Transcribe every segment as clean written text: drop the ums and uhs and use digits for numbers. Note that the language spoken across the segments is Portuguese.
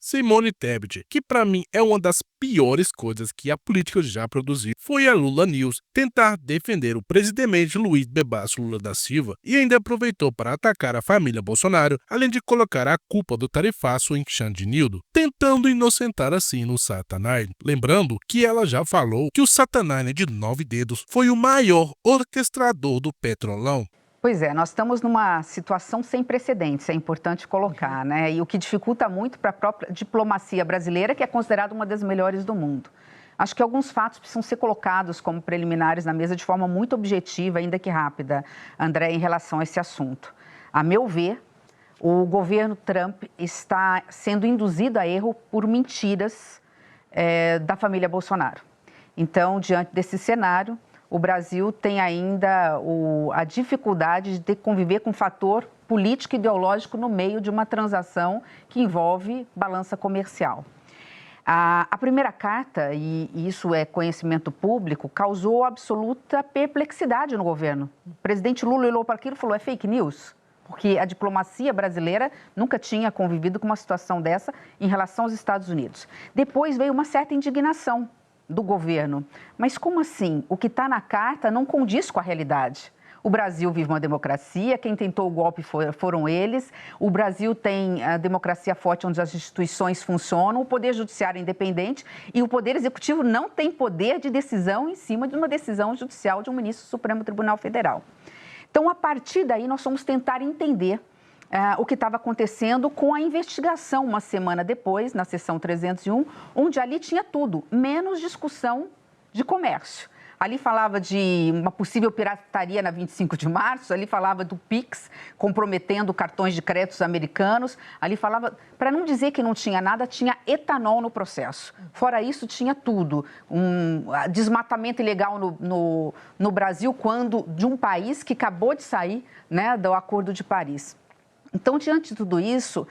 Simone Tebet, que para mim é uma das piores coisas que a política já produziu, foi a Lula News tentar defender o presidente Luiz Bebasso Lula da Silva e ainda aproveitou para atacar a família Bolsonaro, além de colocar a culpa do tarifaço em Xandinildo, tentando inocentar assim no Satanás. Lembrando que ela já falou que o Satanás de 9 dedos foi o maior orquestrador do Petrolão. Pois é, nós estamos numa situação sem precedentes, é importante colocar, né? E o que dificulta muito para a própria diplomacia brasileira, que é considerada uma das melhores do mundo. Acho que alguns fatos precisam ser colocados como preliminares na mesa de forma muito objetiva, ainda que rápida, André, em relação a esse assunto. A meu ver, o governo Trump está sendo induzido a erro por mentiras da família Bolsonaro. Então, diante desse cenário, o Brasil tem ainda a dificuldade de ter que conviver com um fator político e ideológico no meio de uma transação que envolve balança comercial. A primeira carta, e isso é conhecimento público, causou absoluta perplexidade no governo. O presidente Lula olhou para aquilo e falou, é fake news? Porque a diplomacia brasileira nunca tinha convivido com uma situação dessa em relação aos Estados Unidos. Depois veio uma certa indignação do governo. Mas como assim? O que está na carta não condiz com a realidade. O Brasil vive uma democracia, quem tentou o golpe foram eles. O Brasil tem a democracia forte onde as instituições funcionam, o poder judiciário é independente e o poder executivo não tem poder de decisão em cima de uma decisão judicial de um ministro do Supremo Tribunal Federal. Então, a partir daí, nós vamos tentar entender o que estava acontecendo com a investigação uma semana depois, na sessão 301, onde ali tinha tudo, menos discussão de comércio. Ali falava de uma possível pirataria na 25 de março, ali falava do PIX comprometendo cartões de créditos americanos, ali falava, para não dizer que não tinha nada, tinha etanol no processo. Fora isso, tinha tudo. Desmatamento ilegal no Brasil, de um país que acabou de sair, né, do Acordo de Paris. Então, diante de tudo isso,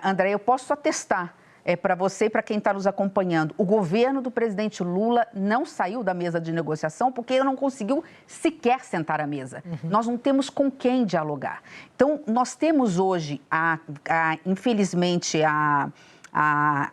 André, eu posso atestar para você e para quem está nos acompanhando, o governo do presidente Lula não saiu da mesa de negociação porque ele não conseguiu sequer sentar à mesa. Nós não temos com quem dialogar. Então, nós temos hoje, infelizmente, a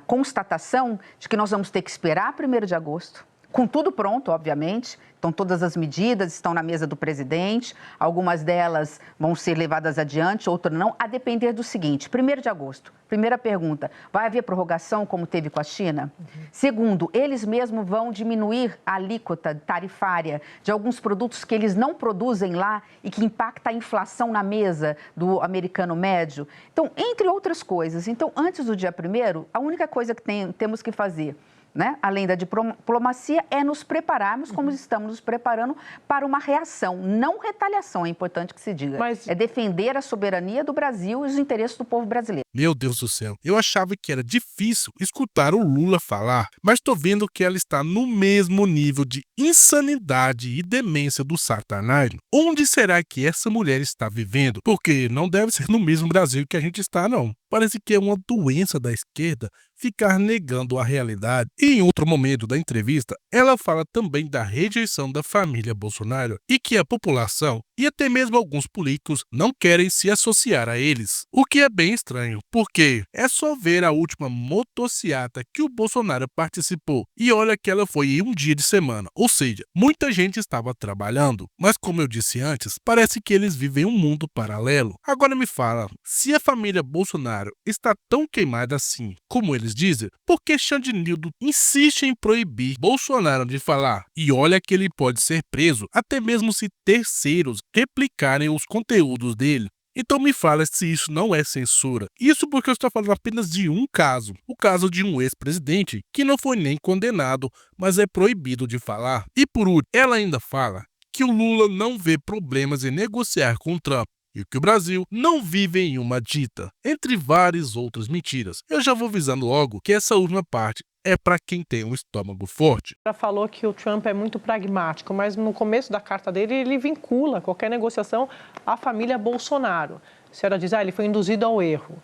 constatação de que nós vamos ter que esperar 1º de agosto, com tudo pronto, obviamente. Então, todas as medidas estão na mesa do presidente, algumas delas vão ser levadas adiante, outras não, a depender do seguinte, 1º de agosto, primeira pergunta, vai haver prorrogação como teve com a China? Segundo, eles mesmos vão diminuir a alíquota tarifária de alguns produtos que eles não produzem lá e que impacta a inflação na mesa do americano médio? Então, entre outras coisas, então, antes do dia 1º, a única coisa que temos que fazer, né, além da diplomacia, é nos prepararmos como estamos nos preparando para uma reação, não retaliação, é importante que se diga. É defender a soberania do Brasil e os interesses do povo brasileiro. Meu Deus do céu, eu achava que era difícil escutar o Lula falar, mas estou vendo que ela está no mesmo nível de insanidade e demência do Satanás. Onde será que essa mulher está vivendo? Porque não deve ser no mesmo Brasil que a gente está, não. Parece que é uma doença da esquerda ficar negando a realidade. E em outro momento da entrevista, ela fala também da rejeição da família Bolsonaro e que a população e até mesmo alguns políticos não querem se associar a eles. O que é bem estranho, porque é só ver a última motociata que o Bolsonaro participou e olha que ela foi em um dia de semana, ou seja, muita gente estava trabalhando, mas como eu disse antes, parece que eles vivem um mundo paralelo. Agora me fala, se a família Bolsonaro está tão queimada assim, como eles dizem, por que Xandinildo insiste em proibir Bolsonaro de falar? E olha que ele pode ser preso, até mesmo se terceiros replicarem os conteúdos dele. Então me fala se isso não é censura. Isso porque eu estou falando apenas de um caso. O caso de um ex-presidente que não foi nem condenado, mas é proibido de falar. E por último, ela ainda fala que o Lula não vê problemas em negociar com Trump e que o Brasil não vive em uma dita, entre várias outras mentiras. Eu já vou avisando logo que essa última parte é para quem tem um estômago forte. Ela falou que o Trump é muito pragmático, mas no começo da carta dele, ele vincula qualquer negociação à família Bolsonaro. A senhora diz, ele foi induzido ao erro.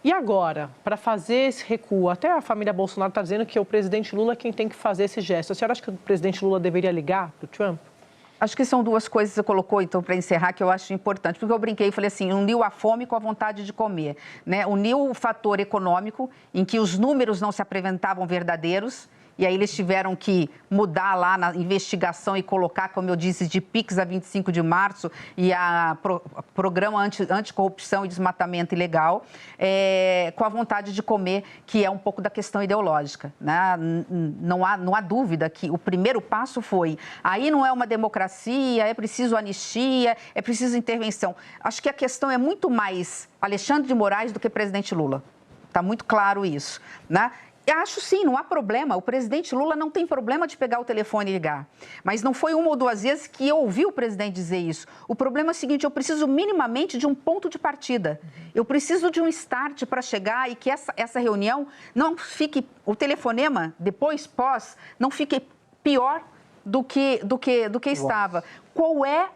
E agora, para fazer esse recuo, até a família Bolsonaro está dizendo que é o presidente Lula quem tem que fazer esse gesto. A senhora acha que o presidente Lula deveria ligar para o Trump? Acho que são duas coisas que você colocou, então, para encerrar, que eu acho importante. Porque eu brinquei e falei assim, uniu a fome com a vontade de comer, né? Uniu o fator econômico, em que os números não se apresentavam verdadeiros, e aí eles tiveram que mudar lá na investigação e colocar, como eu disse, de PIX a 25 de março e a programa anticorrupção e desmatamento ilegal, com a vontade de comer, que é um pouco da questão ideológica, né? Não há dúvida que o primeiro passo foi, aí não é uma democracia, é preciso anistia, é preciso intervenção. Acho que a questão é muito mais Alexandre de Moraes do que presidente Lula. Está muito claro isso, né? Eu acho sim, não há problema. O presidente Lula não tem problema de pegar o telefone e ligar. Mas não foi uma ou duas vezes que eu ouvi o presidente dizer isso. O problema é o seguinte, eu preciso minimamente de um ponto de partida. Eu preciso de um start para chegar e que essa reunião não fique, o telefonema, depois, não fique pior do que estava. Qual é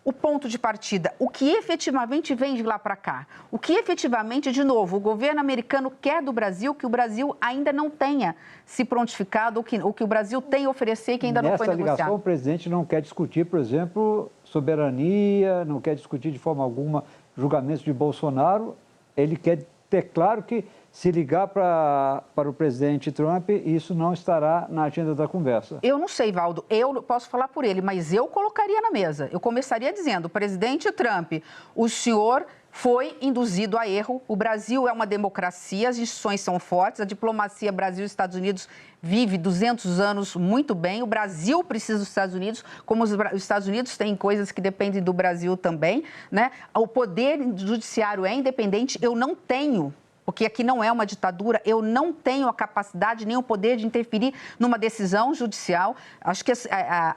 o ponto de partida? O que efetivamente vem de lá para cá? O que efetivamente, de novo, o governo americano quer do Brasil, que o Brasil ainda não tenha se prontificado, o que o Brasil tem a oferecer e que ainda não foi negociado? Nessa ligação, o presidente não quer discutir, por exemplo, soberania, não quer discutir de forma alguma julgamentos de Bolsonaro. Ele quer ter claro que, se ligar para o presidente Trump, isso não estará na agenda da conversa. Eu não sei, Valdo, eu posso falar por ele, mas eu colocaria na mesa. Eu começaria dizendo, presidente Trump, o senhor foi induzido a erro, o Brasil é uma democracia, as instituições são fortes, a diplomacia Brasil e Estados Unidos vive 200 anos muito bem, o Brasil precisa dos Estados Unidos, como os Estados Unidos têm coisas que dependem do Brasil também, né? O poder judiciário é independente, eu não tenho, porque aqui não é uma ditadura, eu não tenho a capacidade nem o poder de interferir numa decisão judicial. Acho que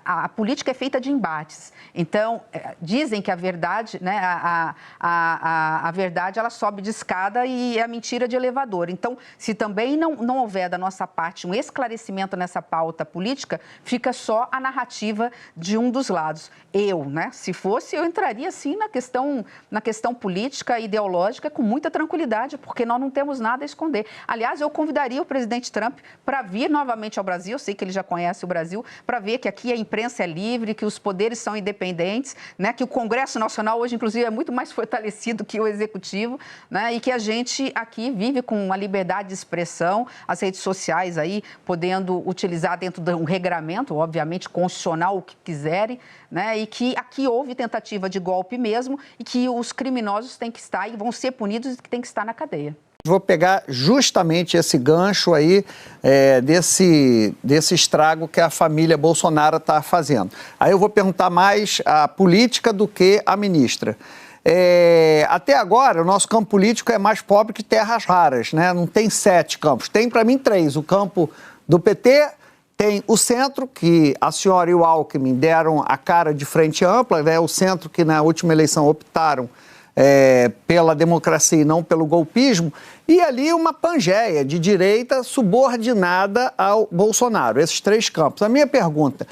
a política é feita de embates. Então, dizem que a verdade, né, a verdade, ela sobe de escada e é a mentira de elevador. Então, se também não houver da nossa parte um esclarecimento nessa pauta política, fica só a narrativa de um dos lados. Né, se fosse, eu entraria, sim, na questão política, ideológica, com muita tranquilidade, porque nós não temos nada a esconder. Aliás, eu convidaria o presidente Trump para vir novamente ao Brasil, eu sei que ele já conhece o Brasil, para ver que aqui a imprensa é livre, que os poderes são independentes, né, que o Congresso Nacional hoje, inclusive, é muito mais fortalecido que o Executivo, né, e que a gente aqui vive com a liberdade de expressão, as redes sociais aí podendo utilizar dentro de um regramento, obviamente, constitucional, o que quiserem, né, e que aqui houve tentativa de golpe mesmo e que os criminosos têm que estar e vão ser punidos e que têm que estar na cadeia. Vou pegar justamente esse gancho aí desse estrago que a família Bolsonaro está fazendo. Aí eu vou perguntar mais a política do que a ministra. Até agora, o nosso campo político é mais pobre que terras raras, né? Não tem 7 campos, tem para mim 3. O campo do PT, tem o centro, que a senhora e o Alckmin deram a cara de frente ampla, né? O centro que na última eleição optaram pela democracia e não pelo golpismo, e ali uma pangeia de direita subordinada ao Bolsonaro, esses 3 campos. A minha pergunta,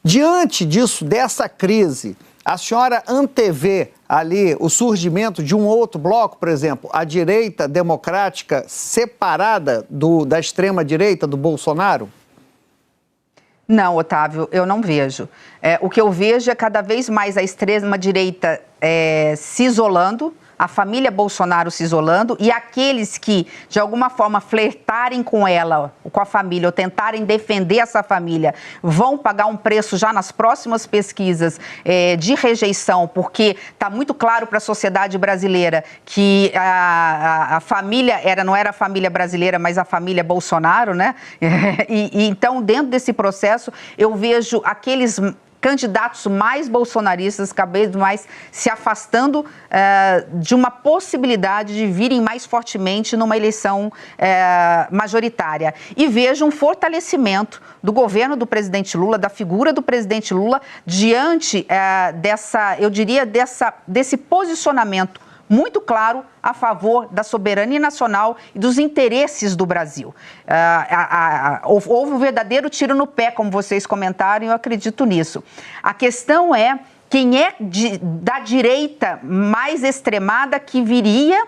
diante disso, dessa crise, a senhora antevê ali o surgimento de um outro bloco, por exemplo, a direita democrática separada da extrema-direita do Bolsonaro? Não, Otávio, eu não vejo. O que eu vejo é cada vez mais a extrema-direita se isolando, a família Bolsonaro se isolando e aqueles que, de alguma forma, flertarem com ela, com a família, ou tentarem defender essa família, vão pagar um preço já nas próximas pesquisas de rejeição, porque está muito claro para a sociedade brasileira que a família não era a família brasileira, mas a família Bolsonaro, né? Então, dentro desse processo, eu vejo aqueles candidatos mais bolsonaristas cada vez mais se afastando de uma possibilidade de virem mais fortemente numa eleição majoritária. E vejo um fortalecimento do governo do presidente Lula, da figura do presidente Lula, diante desse posicionamento muito claro a favor da soberania nacional e dos interesses do Brasil. Houve um verdadeiro tiro no pé, como vocês comentaram, e eu acredito nisso. A questão quem é da direita mais extremada que viria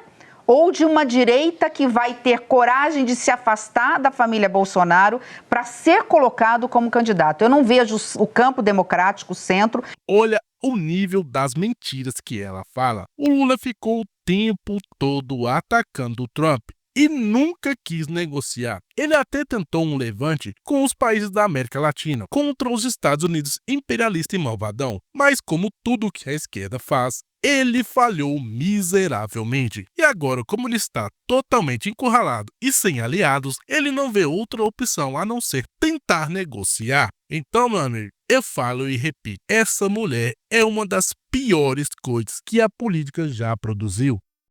ou de uma direita que vai ter coragem de se afastar da família Bolsonaro para ser colocado como candidato. Eu não vejo o campo democrático, o centro. Olha o nível das mentiras que ela fala. O Lula ficou o tempo todo atacando o Trump e nunca quis negociar. Ele até tentou um levante com os países da América Latina contra os Estados Unidos imperialista e malvadão, mas como tudo que a esquerda faz, ele falhou miseravelmente. E agora, como ele está totalmente encurralado e sem aliados, ele não vê outra opção a não ser tentar negociar. Então, meu amigo, eu falo e repito, essa mulher é uma das piores coisas que a política já produziu.